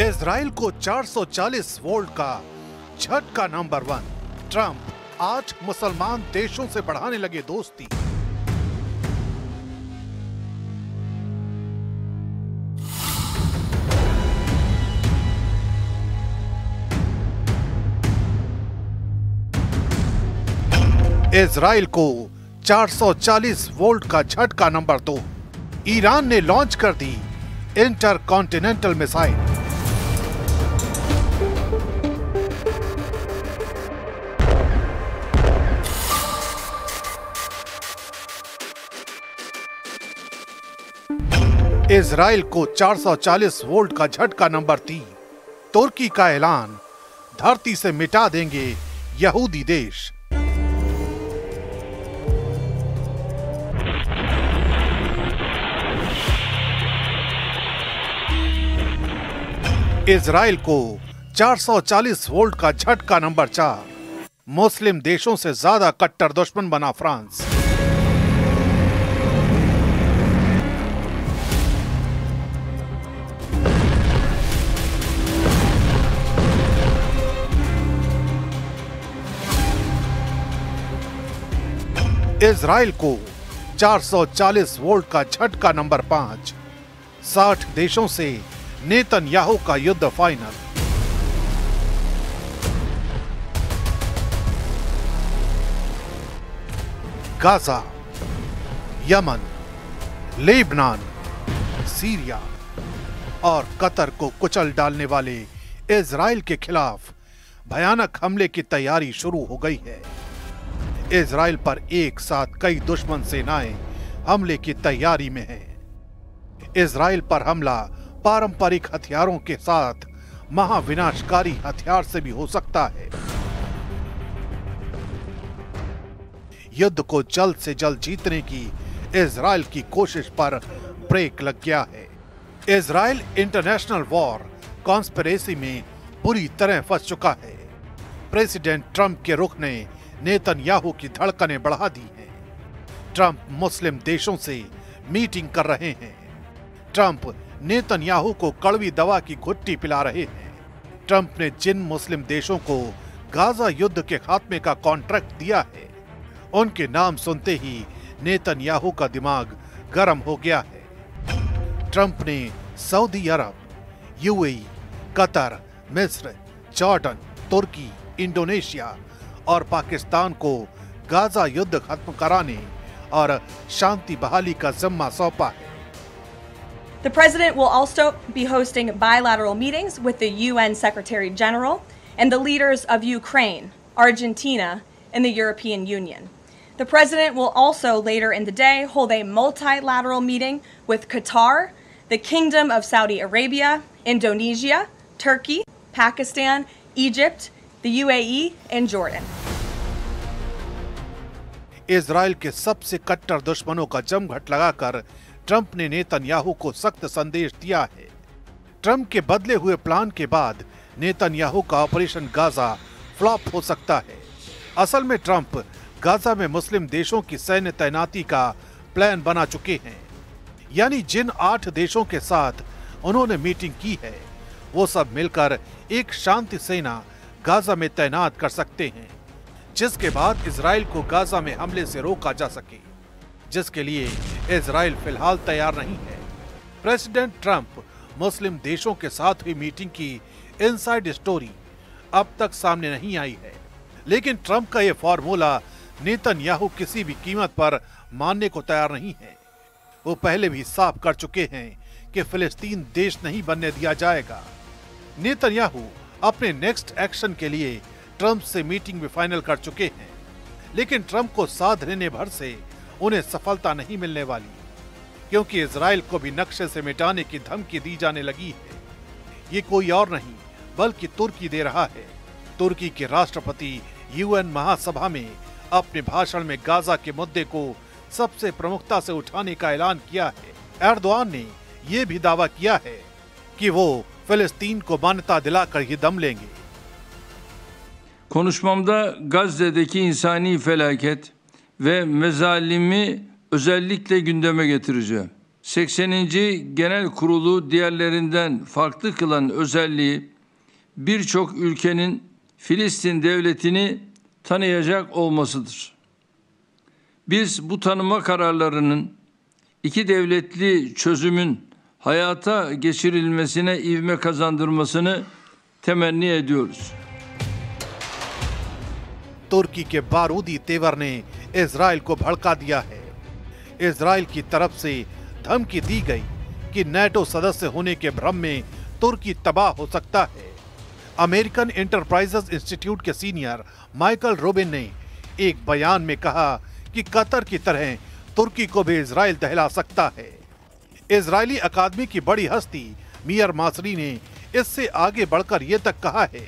Israel को 440 volt का झटका नंबर 1। ट्रंप 8 मुसलमान देशों से बढ़ाने लगे दोस्ती। इजराइल को 440 वोल्ट का झटका नंबर 2। ईरान ने लॉन्च कर दी इंटरकॉन्टिनेंटल मिसाइल। इजराइल को 440 वोल्ट का झटका नंबर 3। तुर्की का ऐलान, धरती से मिटा देंगे यहूदी देश। इजराइल को 440 वोल्ट का झटका नंबर 4। मुस्लिम देशों से ज्यादा कट्टर दुश्मन बना फ्रांस। इजराइल को 440 वोल्ट का झटका नंबर 5। 60 देशों से नेतन्याहू का युद्ध final. Gaza, Yemen, Lebanon, Syria और कतर को कुचल डालने वाले इजराइल के खिलाफ भयानक हमले की तैयारी शुरू हो गई है। इजराइल पर एक साथ कई दुश्मन सेनाएं हमले की तैयारी में हैं। इजराइल पर हमला पारंपरिक हथियारों के साथ महाविनाशकारी हथियार से भी हो सकता है। युद्ध को जल्द से जल्द जीतने की इजराइल की कोशिश पर ब्रेक लग गया है। इजराइल इंटरनेशनल वॉर कॉन्स्पिरेसी में बुरी तरह फंस चुका है। प्रेसिडेंट ट्रंप के रुख ने नेतन्याहू की धड़कनें बढ़ा दी हैं। ट्रंप मुस्लिम देशों से मीटिंग कर रहे हैं। ट्रंप नेतन्याहू को कड़वी दवा की घुट्टी पिला रहे हैं। ट्रंप ने जिन मुस्लिम देशों को गाजा युद्ध के खात्मे का कॉन्ट्रैक्ट दिया है, उनके नाम सुनते ही नेतन्याहू का दिमाग गर्म हो गया है। ट्रंप ने सऊदी अरब, यूएई, कतर, मिस्र, जॉर्डन, तुर्की, इंडोनेशिया और पाकिस्तान को गाजा युद्ध खत्म कराने और शांति बहाली का जिम्मा सौंपा है। The president will also be hosting bilateral meetings with the UN Secretary General and the leaders of Ukraine, Argentina, and the European Union. The president will also later in the day hold a multilateral meeting with Qatar, the Kingdom of Saudi Arabia, Indonesia, Turkey, Pakistan, Egypt, the UAE, and Jordan. Israel के सबसे कट्टर दुश्मनों का जमघट लगाकर Trump ने Netanyahu को सख्त संदेश दिया है। ट्रंप के बदले हुए प्लान के बाद नेतन्याहू का ऑपरेशन गाजा फ्लॉप हो सकता है। असल में ट्रंप गाजा में मुस्लिम देशों की सैन्य तैनाती का प्लान बना चुके हैं। यानी जिन 8 देशों के साथ उन्होंने मीटिंग की है, वो सब मिलकर एक शांति सेना गाजा में तैनात कर सकते हैं, जिसके बाद इजराइल को गाजा में हमले से रोका जा सके, जिसके लिए इजराइल फिलहाल तैयार नहीं है। प्रेसिडेंट ट्रंप मुस्लिम देशों के साथ हुई मीटिंग की इनसाइड स्टोरी अब तक सामने नहीं आई है, लेकिन ट्रंप का यह फॉर्मूला नेतन्याहू किसी भी कीमत पर मानने को तैयार नहीं है। वो पहले भी साफ कर चुके हैं कि फिलिस्तीन देश नहीं बनने दिया जाएगा। नेतन्याहू अपने नेक्स्ट एक्शन के लिए ट्रंप से मीटिंग भी फाइनल कर चुके हैं, लेकिन ट्रंप को साथ रहने भर से उन्हें सफलता नहीं मिलने वाली, क्योंकि इजराइल को भी नक्शे से मिटाने की धमकी दी जाने लगी है। ये कोई और नहीं बल्कि तुर्की दे रहा है। तुर्की के राष्ट्रपति यूएन महासभा में अपने भाषण में गाजा के मुद्दे को सबसे प्रमुखता से उठाने का ऐलान किया है। एर्दोआन ने यह भी दावा किया है कि वो फिलिस्तीन को मान्यता दिलाकर ही दम लेंगे। Konuşmamda Gazze'deki insani felaket ve mezalimi özellikle gündeme getireceğim. 80. Genel Kurulu diğerlerinden farklı kılan özelliği birçok ülkenin Filistin devletini tanıyacak olmasıdır. Biz bu tanıma kararlarının iki devletli çözümün hayata geçirilmesine ivme kazandırmasını temenni ediyoruz. तुर्की के बारूदी तेवर ने Israel को भड़का दिया है। Israel की तरफ से धमकी दी गई कि नेटो सदस्य होने के भ्रम में तुर्की तबाह हो सकता है। अमेरिकन इंटरप्राइजेज इंस्टीट्यूट के सीनियर माइकल रोबिन ने एक बयान में कहा कि कतर की तरह तुर्की को भी इजराइल दहला सकता है। इजरायली अकादमी की बड़ी हस्ती मियर मासरी ने इससे आगे बढ़कर यह तक कहा है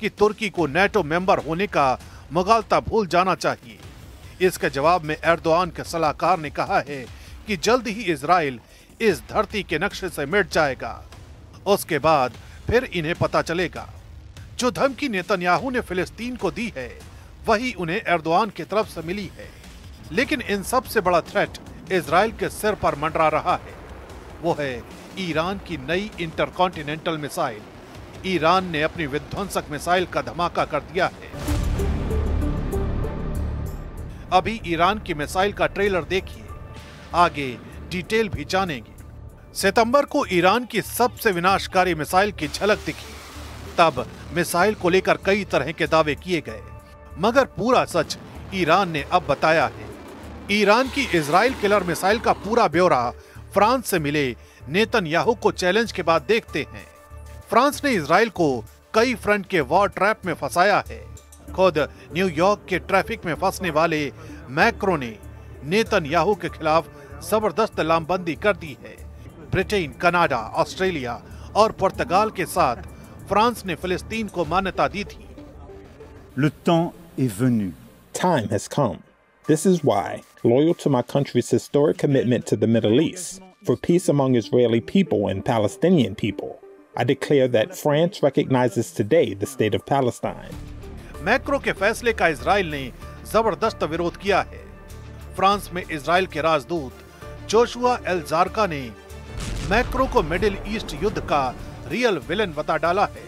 कि तुर्की को नेटो मेंबर होने का मुगालता भूल जाना चाहिए। इसके जवाब में एर्दोआन के सलाहकार ने कहा है कि जल्द ही इजराइल इस धरती के नक्शे से मिट जाएगा, उसके बाद फिर इन्हें पता चलेगा। जो धमकी नेतन्याहू ने फिलिस्तीन को दी है वही उन्हें एर्दोआन की तरफ से मिली है। लेकिन इन सब से बड़ा थ्रेट इजराइल के सिर पर मंडरा रहा है, वो है ईरान की नई इंटरकॉन्टिनेंटल मिसाइल। ईरान ने अपनी विध्वंसक मिसाइल का धमाका कर दिया है। अभी ईरान की मिसाइल का ट्रेलर देखिए, आगे डिटेल भी जानेंगे। सितंबर को ईरान की सबसे विनाशकारी मिसाइल की झलक दिखी। तब मिसाइल को लेकर कई तरह के दावे किए गए, मगर पूरा सच ईरान ने अब बताया है। ईरान की इजराइल किलर मिसाइल का पूरा ब्यौरा फ्रांस से मिले नेतन्याहू को चैलेंज के बाद देखते हैं। फ्रांस ने इजराइल को कई फ्रंट के वॉर ट्रैप में फंसाया है। खुद न्यूयॉर्क के ट्रैफिक में फंसने वाले मैक्रो ने नेतन्याहू के खिलाफ जबरदस्त लामबंदी कर दी है। ब्रिटेन, कनाडा, ऑस्ट्रेलिया और पुर्तगाल के साथ फ्रांस ने फिलिस्तीन को मान्यता दी थी। Le temps est venu. Time has come. This is why, loyal to my country's historic commitment to the Middle East, for peace among Israeli people and Palestinian people, I declare that France recognizes today the state of Palestine. Macro के फैसले का Israel ने जबरदस्त विरोध किया है। France में Israel के राजदूत जोशुआ एल जारका ने मैक्रो को मिडिल ईस्ट युद्ध का रियल विलेन बता डाला है।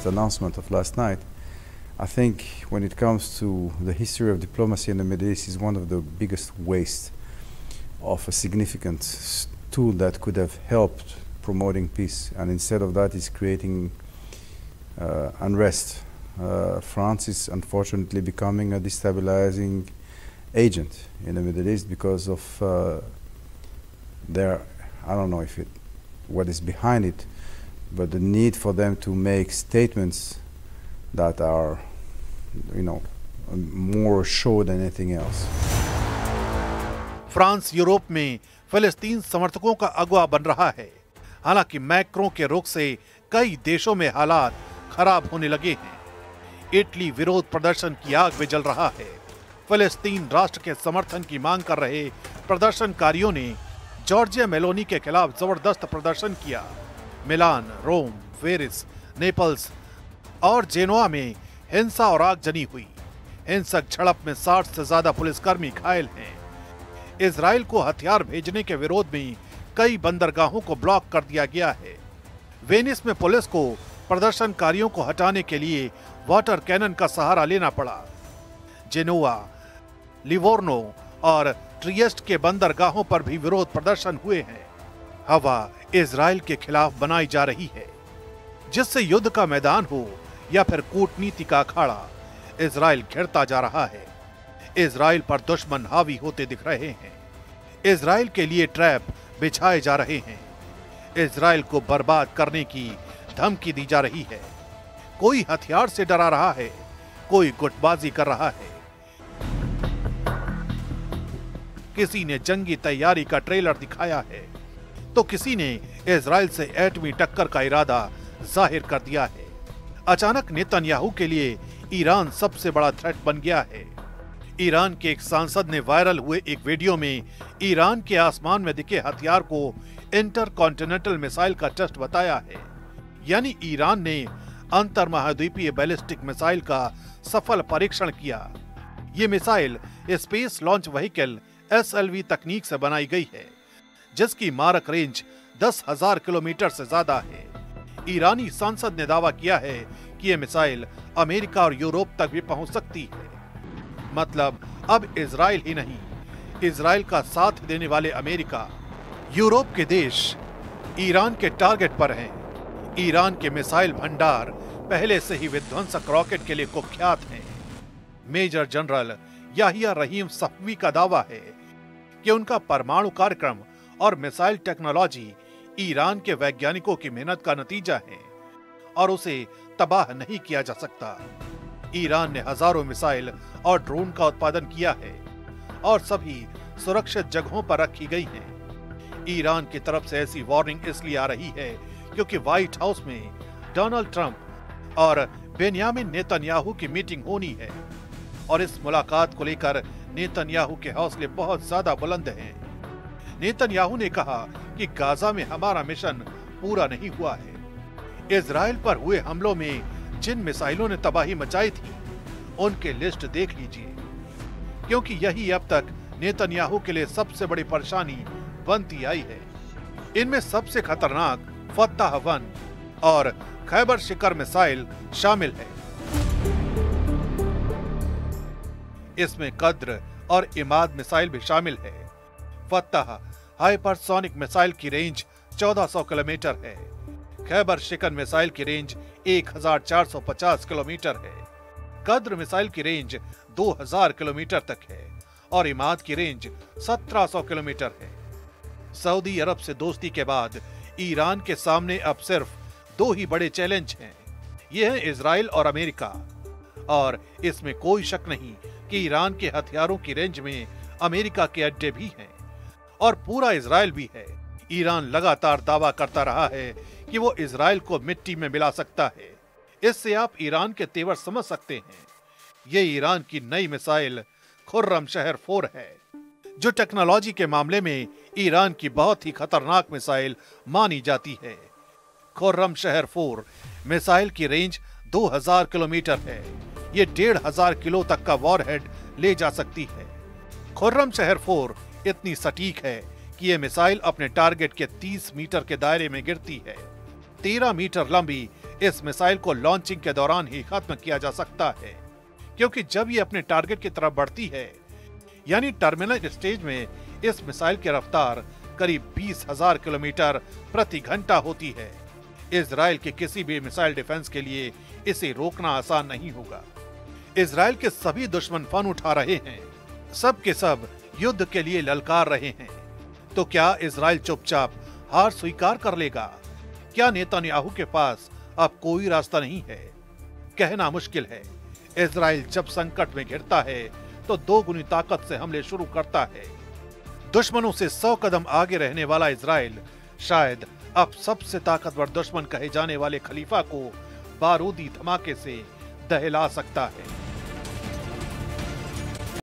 The announcement of last night, I think when it comes to the history of diplomacy in the Middle East, is one of the biggest waste of a significant tool that could have helped promoting peace, and instead of that is creating unrest. France is unfortunately becoming a destabilizing agent in the Middle East because of their, I don't know if what is behind it, but the need for them to make statements that are, more show than anything else. France Europe में फिलिस्तीन समर्थकों का अगुवा बन रहा है। हालांकि Macron के रुख से कई देशों में हालात खराब होने लगे हैं। इटली विरोध प्रदर्शन की आग में जल रहा है। फिलिस्तीन राष्ट्र के समर्थन की मांग कर रहे प्रदर्शनकारियों ने जॉर्जिया मेलोनी के खिलाफ जबरदस्त प्रदर्शन किया। मिलान, रोम, वेरिस, नेपल्स और जेनोआ में हिंसा और आगजनी हुई। हिंसक झड़प में 60 से ज्यादा पुलिसकर्मी घायल हैं। इजराइल को हथियार भेजने के विरोध में कई बंदरगाहों को ब्लॉक कर दिया गया है। वेनिस में पुलिस को प्रदर्शनकारियों को हटाने के लिए वाटर कैनन का सहारा लेना पड़ा। जेनोआ, लिवोर्नो और ट्रिएस्ट के बंदरगाहों पर भी विरोध प्रदर्शन हुए हैं। हवा इजराइल के खिलाफ बनाई जा रही है। जिससे युद्ध का मैदान हो या फिर कूटनीति का अखाड़ा, इजराइल घिरता जा रहा है। इजराइल पर दुश्मन हावी होते दिख रहे हैं। इजराइल के लिए ट्रैप बिछाए जा रहे हैं। इजराइल को बर्बाद करने की धमकी दी जा रही है। कोई हथियार से डरा रहा है, कोई गुटबाजी कर रहा है। किसी ने जंगी तैयारी का ट्रेलर दिखाया है, तो किसी ने इजराइल से एटमी टक्कर का इरादा जाहिर कर दिया है। अचानक नेतन्याहू के लिए ईरान सबसे बड़ा थ्रेट बन गया है। ईरान के एक सांसद ने वायरल हुए एक वीडियो में ईरान के आसमान में दिखे हथियार को इंटरकॉन्टिनेंटल मिसाइल का टेस्ट बताया है। यानी ईरान ने अंतर महाद्वीपीय बैलिस्टिक मिसाइल का सफल परीक्षण किया। ये missile space launch vehicle SLV तकनीक से बनाई गई है, जिसकी मारक रेंज 10,000 किलोमीटर से ज्यादा है। ईरानी सांसद ने दावा किया है कि यह मिसाइल अमेरिका और यूरोप तक भी पहुंच सकती है। मतलब अब इजराइल ही नहीं, इजराइल का साथ देने वाले अमेरिका, यूरोप के देश ईरान के टारगेट पर हैं। ईरान के मिसाइल भंडार पहले से ही विध्वंसक रॉकेट के लिए कुख्यात हैं। मेजर जनरल याहिया रहीम सफवी का दावा है कि उनका परमाणु कार्यक्रम और मिसाइल टेक्नोलॉजी ईरान के वैज्ञानिकों की मेहनत का नतीजा है और उसे तबाह नहीं किया जा सकता। ईरान ने हजारों मिसाइल और ड्रोन का उत्पादन किया है और सभी सुरक्षित जगहों पर रखी गई हैं। ईरान की तरफ से ऐसी वार्निंग इसलिए आ रही है क्योंकि व्हाइट हाउस में डोनाल्ड ट्रंप और बेन्यामिन नेतन्याहू की मीटिंग होनी है और इस मुलाकात को लेकर नेतन्याहू के हौसले बहुत ज्यादा बुलंद हैं। नेतन्याहू ने कहा कि गाजा में हमारा मिशन पूरा नहीं हुआ है। इजराइल पर हुए हमलों में जिन मिसाइलों ने तबाही मचाई थी उनकी लिस्ट देख लीजिए, क्योंकि यही अब तक नेतन्याहू के लिए सबसे बड़ी परेशानी बनती आई है। इनमें सबसे खतरनाक फत्ताह 1 और खैबर शिकर मिसाइल शामिल है। इसमें कद्र और इमाद मिसाइल भी शामिल है। फत्ताह हाइपरसोनिक मिसाइल की रेंज 1400 किलोमीटर है। खैबर शिकर मिसाइल की रेंज 1450 किलोमीटर है। कद्र मिसाइल की रेंज 2000 किलोमीटर तक है और इमाद की रेंज 1700 किलोमीटर है। सऊदी अरब से दोस्ती के बाद ईरान के सामने अब सिर्फ दो ही बड़े चैलेंज हैं। ये हैं इजराइल और अमेरिका, और इसमें कोई शक नहीं कि ईरान के हथियारों की रेंज में अमेरिका के अड्डे भी हैं और पूरा इजराइल भी है। ईरान लगातार दावा करता रहा है कि वो इजराइल को मिट्टी में मिला सकता है। इससे आप ईरान के तेवर समझ सकते हैं। ये ईरान की नई मिसाइल खुर्रम शहर 4 है, जो टेक्नोलॉजी के मामले में ईरान की बहुत ही खतरनाक मिसाइल मानी जाती है। खुर्रम शहर 4 मिसाइल की रेंज 2000 किलोमीटर है। ये 1500 किलो तक का वॉरहेड ले जा सकती है। खुर्रम शहर 4 इतनी सटीक है कि ये मिसाइल अपने टारगेट के 30 मीटर के दायरे में गिरती है। 13 मीटर लंबी इस मिसाइल को लॉन्चिंग के दौरान ही खत्म किया जा सकता है, क्योंकि जब ये अपने टारगेट की तरफ बढ़ती है, यानी टर्मिनल स्टेज में, इस मिसाइल की रफ्तार करीब 20,000 किलोमीटर प्रति घंटा होती है। इजराइल के किसी भी मिसाइल डिफेंस के लिए इसे रोकना आसान नहीं होगा। इजराइल के सभी दुश्मन फन उठा रहे हैं, सब के सब युद्ध के लिए ललकार रहे हैं। तो क्या इजराइल चुपचाप हार स्वीकार कर लेगा? क्या नेतन्याहू के पास अब कोई रास्ता नहीं है? कहना मुश्किल है। इजराइल जब संकट में घिरता है तो दोगुनी ताकत से हमले शुरू करता है। दुश्मनों से 100 कदम आगे रहने वाला इजराइल शायद अब सबसे ताकतवर दुश्मन कहे जाने वाले खलीफा को बारूदी धमाके से दहला सकता है।